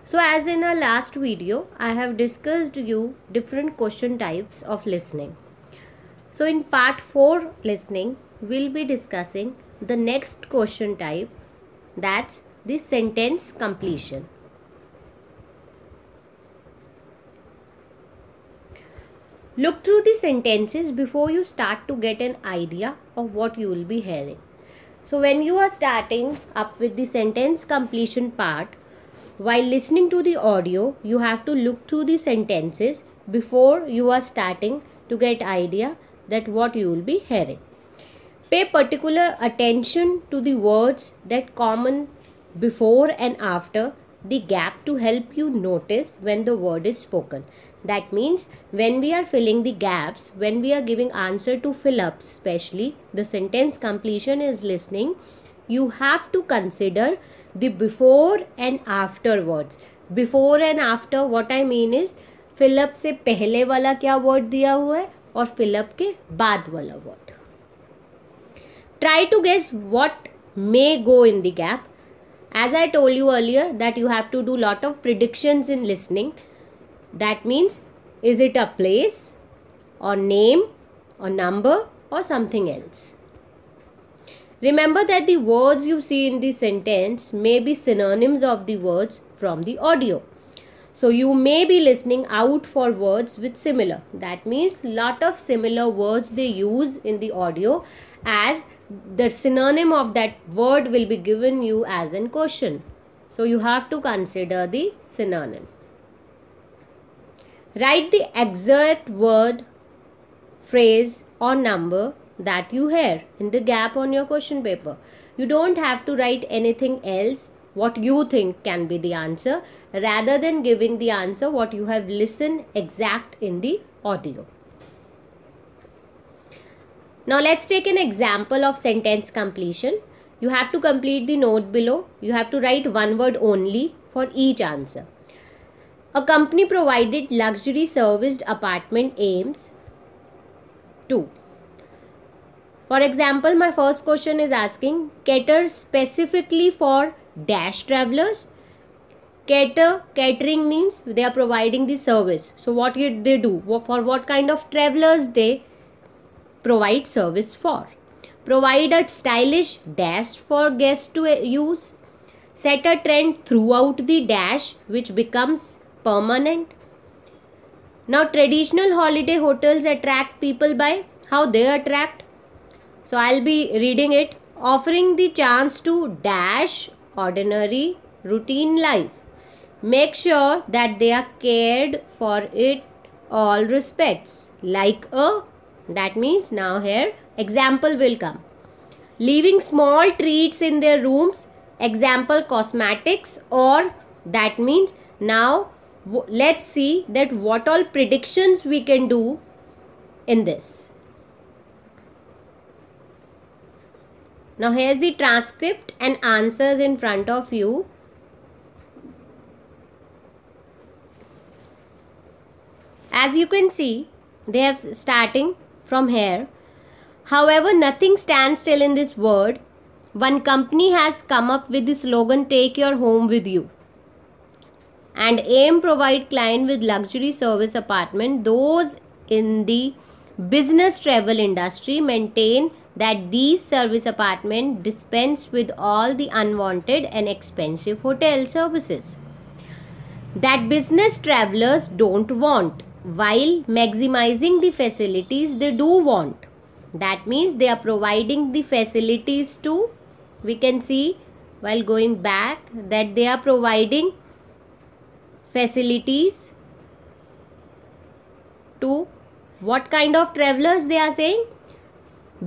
So as in our last video, I have discussed you different question types of listening. So in part 4 listening, we'll be discussing the next question type, that's the sentence completion. Look through the sentences before you start to get an idea of what you will be hearing. So when you are starting up with the sentence completion part, while listening to the audio, you have to look through the sentences before you are starting to get idea that what you will be hearing. Pay particular attention to the words that common before and after the gap to help you notice when the word is spoken. That means when we are filling the gaps, when we are giving answer to fill ups, especially the sentence completion is listening, you have to consider the before and after words. Before and after, what I mean is fill up से पहले वाला क्या word दिया हुआ है और fill up के बाद वाला word. Try to guess what may go in the gap. As I told you earlier that you have to do lot of predictions in listening. That means, is it a place or name or number or something else? Remember that the words you see in the sentence may be synonyms of the words from the audio. So you may be listening out for words with similar. That means lot of similar words they use in the audio as the synonym of that word will be given you as in question. So you have to consider the synonym. Write the exact word, phrase or number that you hear in the gap on your question paper. You don't have to write anything else what you think can be the answer, rather than giving the answer what you have listened exact in the audio. Now let's take an example of sentence completion. You have to complete the note below. You have to write one word only for each answer. A company provided luxury serviced apartment aims to. For example, my first question is asking cater specifically for dash travelers. Catering means they are providing the service. So what did they do? For what kind of travelers they provide service for? Provide a stylish dash for guests to use. Set a trend throughout the dash which becomes permanent. Now traditional holiday hotels attract people by how they attract. So I'll be reading it. Offering the chance to dash ordinary routine life. Make sure that they are cared for it all respects. Like a, that means now here example will come. Leaving small treats in their rooms. Example cosmetics, or that means now let's see that what all predictions we can do in this. Now here's the transcript and answers in front of you. As you can see, they have starting from here. However, nothing stands still in this word. One company has come up with the slogan, take your home with you. And aim provide client with luxury service apartment. Those in the business travel industry maintain that these service apartments dispense with all the unwanted and expensive hotel services that business travelers don't want, while maximizing the facilities they do want. That means they are providing the facilities to, we can see while going back that they are providing facilities to what kind of travelers they are saying?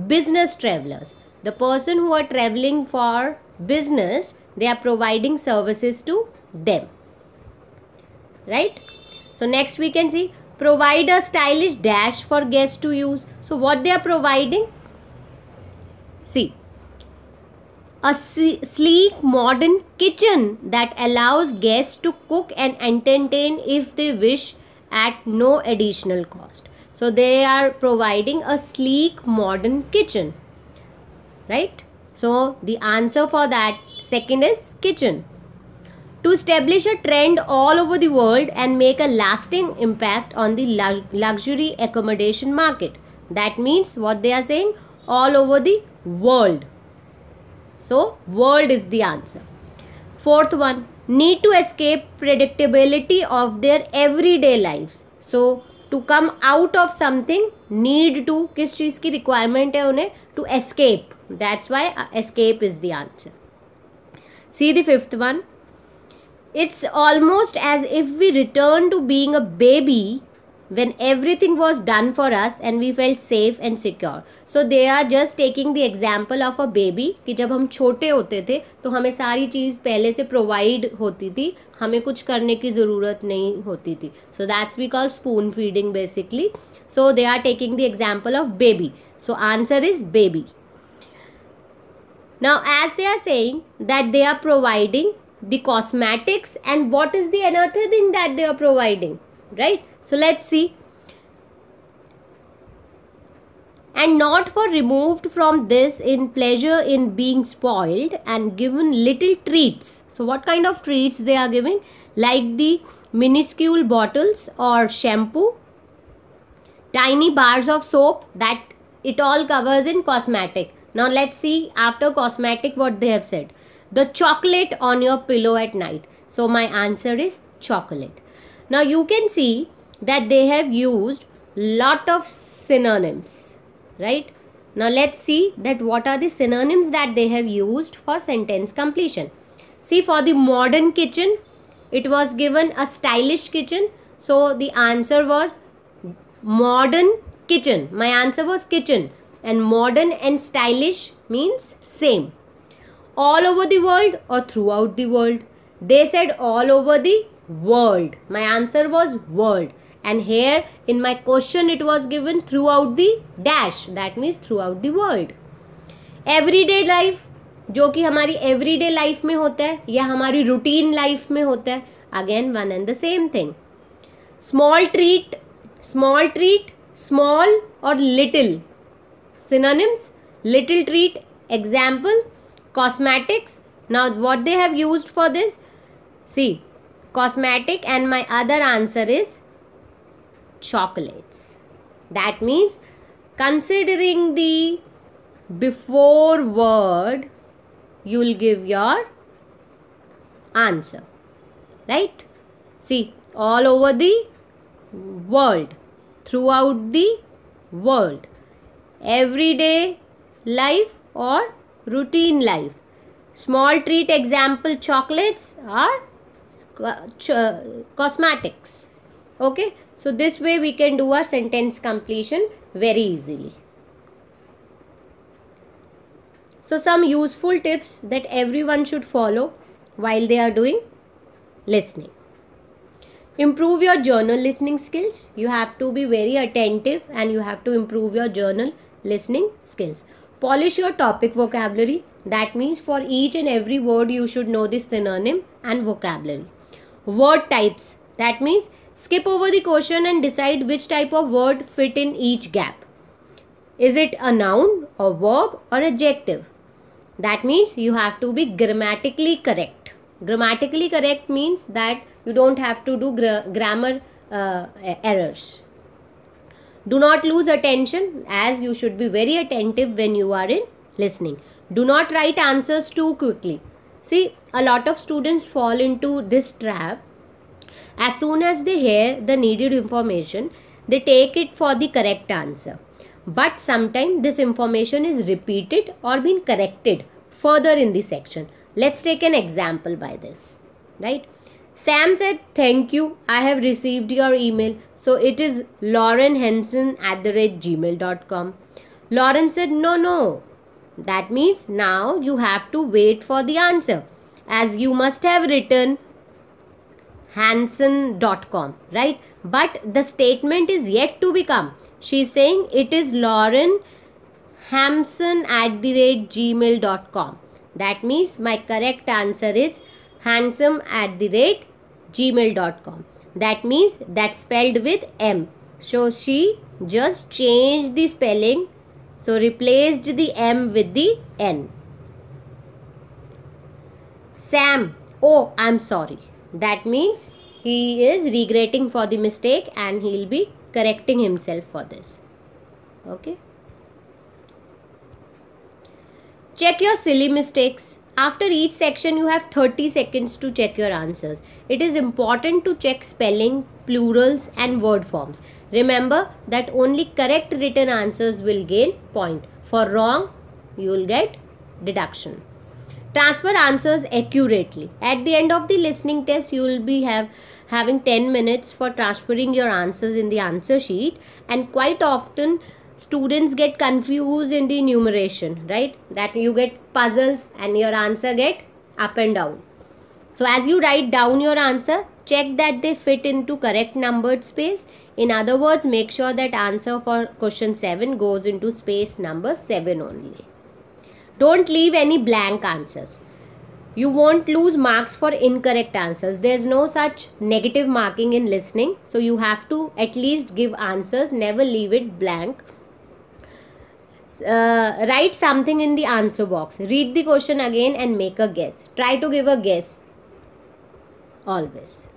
Business travelers. The person who are traveling for business, they are providing services to them. Right? So next we can see provide a stylish dash for guests to use. So what they are providing? See, a sleek modern kitchen that allows guests to cook and entertain if they wish at no additional cost. So they are providing a sleek modern kitchen, right? So the answer for that second is kitchen. To establish a trend all over the world and make a lasting impact on the luxury accommodation market. That means what they are saying, all over the world. So world is the answer. Fourth one, need to escape predictability of their everyday lives. So to come out of something, need to, किस चीज़ की requirement है उन्हें? To escape. That's why escape is the answer. See the fifth one. It's almost as if we return to being a baby when everything was done for us and we felt safe and secure. So they are just taking the example of a baby कि जब हम छोटे होते थे तो हमें सारी चीज़ पहले से प्रोवाइड होती थी, हमें कुछ करने की ज़रूरत नहीं होती थी. So that's we call spoon feeding basically. So they are taking the example of baby. So answer is baby. Now as they are saying that they are providing the cosmetics, and what is the another thing that they are providing, right? So let's see. And not for removed from this in pleasure in being spoiled and given little treats. So what kind of treats they are giving? Like the minuscule bottles or shampoo, tiny bars of soap, that it all covers in cosmetic. Now let's see after cosmetic what they have said. The chocolate on your pillow at night. So my answer is chocolate. Now you can see that they have used lot of synonyms, right? Now let's see that what are the synonyms that they have used for sentence completion. See, for the modern kitchen, it was given a stylish kitchen. So the answer was modern kitchen. My answer was kitchen, and modern and stylish means same. All over the world or throughout the world? They said all over the world. My answer was world. And here in my question it was given throughout the dash. That means throughout the world. Everyday life, जो कि हमारी everyday life में होता है या हमारी routine life में होता है. Again one and the same thing. Small treat, small or little. Synonyms, little treat, example, cosmetics. Now what they have used for this? See, cosmetic, and my other answer is chocolates. That means considering the before word, you will give your answer, right? See, all over the world, throughout the world, everyday life or routine life. Small treat, example, chocolates are cosmetics. Okay, so this way we can do our sentence completion very easily. So some useful tips that everyone should follow while they are doing listening. Improve your journal listening skills. You have to be very attentive and you have to improve your journal listening skills. Polish your topic vocabulary. That means for each and every word you should know the synonym and vocabulary. Word types. That means skip over the question and decide which type of word fit in each gap. Is it a noun or verb or adjective? That means you have to be grammatically correct. Grammatically correct means that you don't have to do grammar errors. Do not lose attention, as you should be very attentive when you are in listening. Do not write answers too quickly. See, a lot of students fall into this trap. As soon as they hear the needed information, they take it for the correct answer. But sometimes this information is repeated or been corrected further in the section. Let's take an example by this, right? Sam said, "Thank you, I have received your email." So it is laurenhenson@gmail.com. Lauren said, no. That means now you have to wait for the answer, as you must have written hanson.com, right? But the statement is yet to become. She is saying it is laurenhanson@gmail.com. That means my correct answer is handsome@gmail.com. That means that's spelled with M. So she just changed the spelling. So replaced the M with the N. Sam, Oh, I'm sorry. That means he is regretting for the mistake and he'll be correcting himself for this. Okay. Check your silly mistakes. After each section, you have 30 seconds to check your answers. It is important to check spelling, plurals, and word forms. Remember that only correct written answers will gain point. For wrong, you will get deduction. Transfer answers accurately. At the end of the listening test, you will be having 10 minutes for transferring your answers in the answer sheet, and quite often students get confused in the enumeration, right? That you get puzzles and your answer get up and down. So as you write down your answer, check that they fit into correct numbered space. In other words, make sure that answer for question 7 goes into space number 7 only. Don't leave any blank answers. You won't lose marks for incorrect answers. There's no such negative marking in listening. So you have to at least give answers. Never leave it blank. Write something in the answer box. Read the question again and make a guess. Try to give a guess. Always.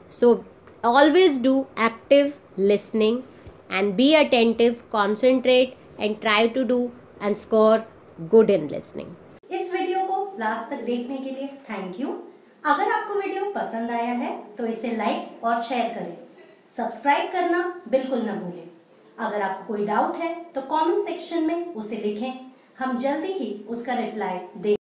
So always do active listening and be attentive, concentrate and try to do and score good in listening. इस video को last तक देखने के लिए thank you. अगर आपको video पसंद आया है तो इसे लाइक और शेयर करें। सब्सक्राइब करना बिल्कुल ना भूलें। अगर आपको कोई डाउट है तो कमेंट सेक्शन में उसे लिखें, हम जल्दी ही उसका रिप्लाई दें।